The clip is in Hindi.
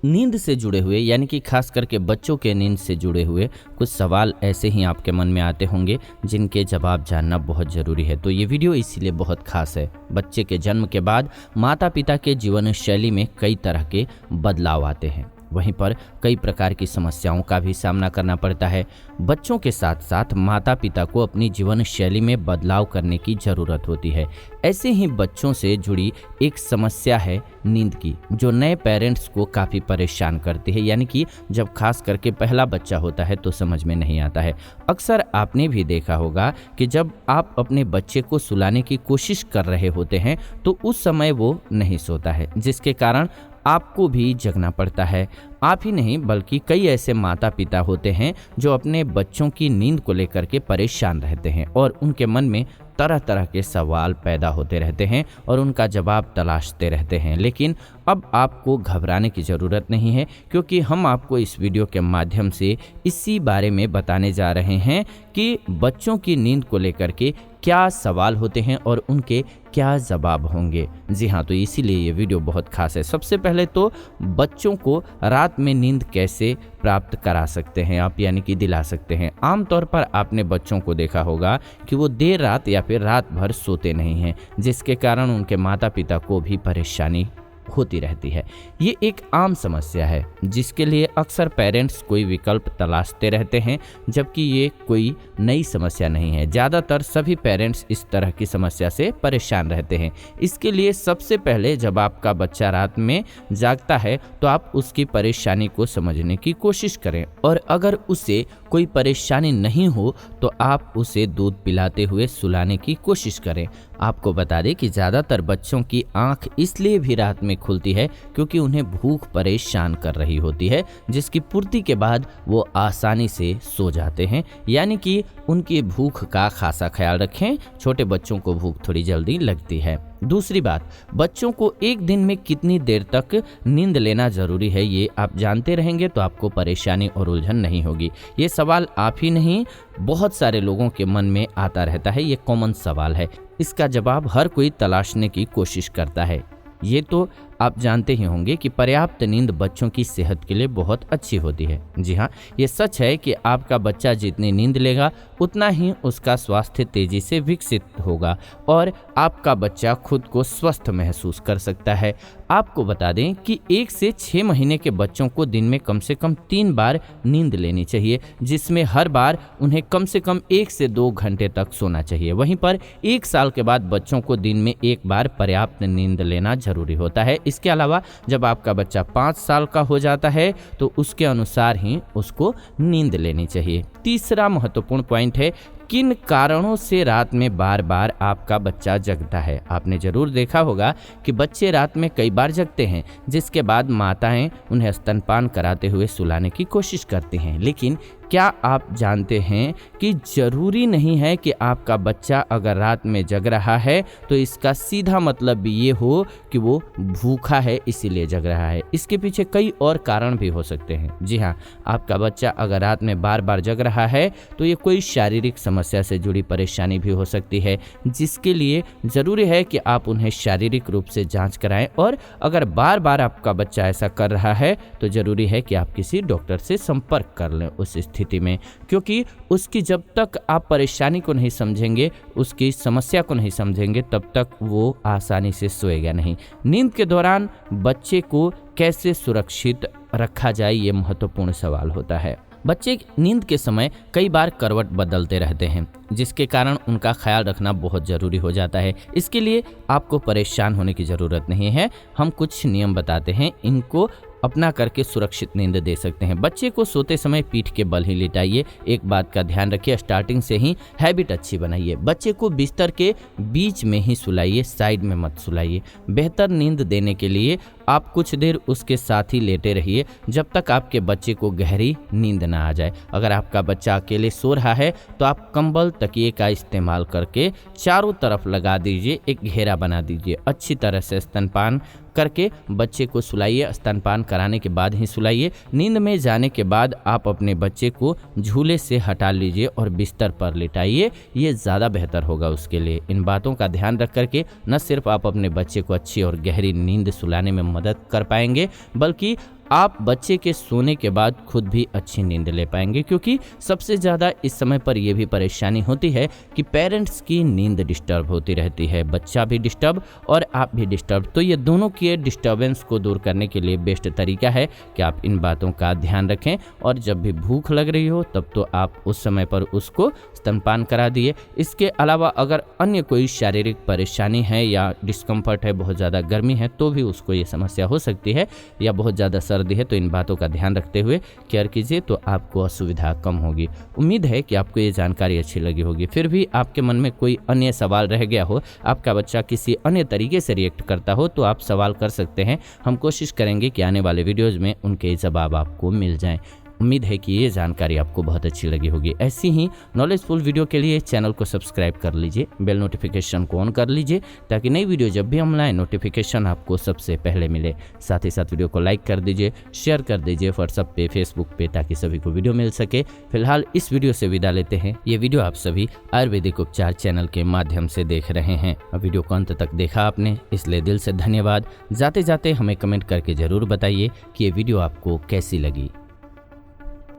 नींद से जुड़े हुए यानी कि खास करके बच्चों के नींद से जुड़े हुए कुछ सवाल ऐसे ही आपके मन में आते होंगे जिनके जवाब जानना बहुत ज़रूरी है। तो ये वीडियो इसीलिए बहुत खास है। बच्चे के जन्म के बाद माता पिता के जीवन शैली में कई तरह के बदलाव आते हैं, वहीं पर कई प्रकार की समस्याओं का भी सामना करना पड़ता है। बच्चों के साथ साथ माता पिता को अपनी जीवन शैली में बदलाव करने की ज़रूरत होती है। ऐसे ही बच्चों से जुड़ी एक समस्या है नींद की, जो नए पेरेंट्स को काफ़ी परेशान करती है, यानी कि जब खास करके पहला बच्चा होता है तो समझ में नहीं आता है। अक्सर आपने भी देखा होगा कि जब आप अपने बच्चे को सुलाने की कोशिश कर रहे होते हैं तो उस समय वो नहीं सोता है, जिसके कारण आपको भी जगना पड़ता है। आप ही नहीं बल्कि कई ऐसे माता पिता होते हैं जो अपने बच्चों की नींद को लेकर के परेशान रहते हैं और उनके मन में तरह तरह के सवाल पैदा होते रहते हैं और उनका जवाब तलाशते रहते हैं। लेकिन अब आपको घबराने की ज़रूरत नहीं है, क्योंकि हम आपको इस वीडियो के माध्यम से इसी बारे में बताने जा रहे हैं कि बच्चों की नींद को लेकर के क्या सवाल होते हैं और उनके क्या जवाब होंगे। जी हाँ, तो इसीलिए ये वीडियो बहुत खास है। सबसे पहले तो बच्चों को रात में नींद कैसे प्राप्त करा सकते हैं आप, यानी कि दिला सकते हैं। आमतौर पर आपने बच्चों को देखा होगा कि वो देर रात या फिर रात भर सोते नहीं हैं, जिसके कारण उनके माता पिता को भी परेशानी होती रहती है। ये एक आम समस्या है जिसके लिए अक्सर पेरेंट्स कोई विकल्प तलाशते रहते हैं, जबकि ये कोई नई समस्या नहीं है। ज़्यादातर सभी पेरेंट्स इस तरह की समस्या से परेशान रहते हैं। इसके लिए सबसे पहले जब आपका बच्चा रात में जागता है तो आप उसकी परेशानी को समझने की कोशिश करें, और अगर उसे कोई परेशानी नहीं हो तो आप उसे दूध पिलाते हुए सुलाने की कोशिश करें। आपको बता दें कि ज़्यादातर बच्चों की आंख इसलिए भी रात में खुलती है क्योंकि उन्हें भूख परेशान कर रही होती है, जिसकी पूर्ति के बाद वो आसानी से सो जाते हैं। यानी कि उनकी भूख का खासा ख्याल रखें। छोटे बच्चों को भूख थोड़ी जल्दी लगती है। दूसरी बात, बच्चों को एक दिन में कितनी देर तक नींद लेना ज़रूरी है ये आप जानते रहेंगे तो आपको परेशानी और उलझन नहीं होगी। ये सवाल आप ही नहीं बहुत सारे लोगों के मन में आता रहता है। ये कॉमन सवाल है, इसका जवाब हर कोई तलाशने की कोशिश करता है। ये तो आप जानते ही होंगे कि पर्याप्त नींद बच्चों की सेहत के लिए बहुत अच्छी होती है। जी हाँ, ये सच है कि आपका बच्चा जितनी नींद लेगा उतना ही उसका स्वास्थ्य तेजी से विकसित होगा और आपका बच्चा खुद को स्वस्थ महसूस कर सकता है। आपको बता दें कि 1 से 6 महीने के बच्चों को दिन में कम से कम 3 बार नींद लेनी चाहिए, जिसमें हर बार उन्हें कम से कम 1 से 2 घंटे तक सोना चाहिए। वहीं पर 1 साल के बाद बच्चों को दिन में 1 बार पर्याप्त नींद लेना जरूरी होता है। इसके अलावा जब आपका बच्चा 5 साल का हो जाता है तो उसके अनुसार ही उसको नींद लेनी चाहिए। तीसरा महत्वपूर्ण पॉइंट है, किन कारणों से रात में बार बार आपका बच्चा जगता है। आपने जरूर देखा होगा कि बच्चे रात में कई बार जगते हैं, जिसके बाद माताएं उन्हें स्तनपान कराते हुए सुलाने की कोशिश करती हैं। लेकिन क्या आप जानते हैं कि जरूरी नहीं है कि आपका बच्चा अगर रात में जग रहा है तो इसका सीधा मतलब ये हो कि वो भूखा है इसीलिए जग रहा है। इसके पीछे कई और कारण भी हो सकते हैं। जी हाँ, आपका बच्चा अगर रात में बार बार जग रहा है तो ये कोई शारीरिक समस्या से जुड़ी परेशानी भी हो सकती है, जिसके लिए ज़रूरी है कि आप उन्हें शारीरिक रूप से जांच कराएं। और अगर बार बार आपका बच्चा ऐसा कर रहा है तो ज़रूरी है कि आप किसी डॉक्टर से संपर्क कर लें उस स्थिति में, क्योंकि उसकी जब तक आप परेशानी को नहीं समझेंगे, उसकी समस्या को नहीं समझेंगे, तब तक वो आसानी से सोएगा नहीं। नींद के दौरान बच्चे को कैसे सुरक्षित रखा जाए, ये महत्वपूर्ण सवाल होता है। बच्चे नींद के समय कई बार करवट बदलते रहते हैं, जिसके कारण उनका ख्याल रखना बहुत ज़रूरी हो जाता है। इसके लिए आपको परेशान होने की ज़रूरत नहीं है। हम कुछ नियम बताते हैं, इनको अपना करके सुरक्षित नींद दे सकते हैं। बच्चे को सोते समय पीठ के बल ही लिटाइए। एक बात का ध्यान रखिए, स्टार्टिंग से ही हैबिट अच्छी बनाइए। बच्चे को बिस्तर के बीच में ही सुलाइए, साइड में मत सुलाइए। बेहतर नींद देने के लिए आप कुछ देर उसके साथ ही लेटे रहिए जब तक आपके बच्चे को गहरी नींद ना आ जाए। अगर आपका बच्चा अकेले सो रहा है तो आप कंबल तकिए का इस्तेमाल करके चारों तरफ लगा दीजिए, एक घेरा बना दीजिए। अच्छी तरह से स्तनपान करके बच्चे को सुलाइए। स्तनपान कराने के बाद ही सुलाइए। नींद में जाने के बाद आप अपने बच्चे को झूले से हटा लीजिए और बिस्तर पर लिटाइए। ये ज़्यादा बेहतर होगा उसके लिए। इन बातों का ध्यान रख करके न सिर्फ आप अपने बच्चे को अच्छी और गहरी नींद सुलाने में मदद कर पाएंगे, बल्कि आप बच्चे के सोने के बाद खुद भी अच्छी नींद ले पाएंगे, क्योंकि सबसे ज़्यादा इस समय पर यह भी परेशानी होती है कि पेरेंट्स की नींद डिस्टर्ब होती रहती है, बच्चा भी डिस्टर्ब और आप भी डिस्टर्ब। तो ये दोनों के डिस्टर्बेंस को दूर करने के लिए बेस्ट तरीका है कि आप इन बातों का ध्यान रखें और जब भी भूख लग रही हो तब तो आप उस समय पर उसको स्तनपान करा दिए। इसके अलावा अगर अन्य कोई शारीरिक परेशानी है या डिस्कम्फर्ट है, बहुत ज़्यादा गर्मी है, तो भी उसको ये समस्या हो सकती है, या बहुत ज़्यादा सर्दी है, तो इन बातों का ध्यान रखते हुए केयर कीजिए तो आपको असुविधा कम होगी। उम्मीद है कि आपको ये जानकारी अच्छी लगी होगी। फिर भी आपके मन में कोई अन्य सवाल रह गया हो, आपका बच्चा किसी अन्य तरीके से रिएक्ट करता हो, तो आप सवाल कर सकते हैं। हम कोशिश करेंगे कि आने वाले वीडियोज़ में उनके जवाब आपको मिल जाएं। उम्मीद है कि ये जानकारी आपको बहुत अच्छी लगी होगी। ऐसी ही नॉलेजफुल वीडियो के लिए चैनल को सब्सक्राइब कर लीजिए, बेल नोटिफिकेशन को ऑन कर लीजिए ताकि नई वीडियो जब भी हम लाएं नोटिफिकेशन आपको सबसे पहले मिले। साथ ही साथ वीडियो को लाइक कर दीजिए, शेयर कर दीजिए व्हाट्सएप पे, फेसबुक पे, ताकि सभी को वीडियो मिल सके। फिलहाल इस वीडियो से विदा लेते हैं। ये वीडियो आप सभी आयुर्वेदिक उपचार चैनल के माध्यम से देख रहे हैं। वीडियो को अंत तक देखा आपने, इसलिए दिल से धन्यवाद। जाते जाते हमें कमेंट करके जरूर बताइए कि ये वीडियो आपको कैसी लगी।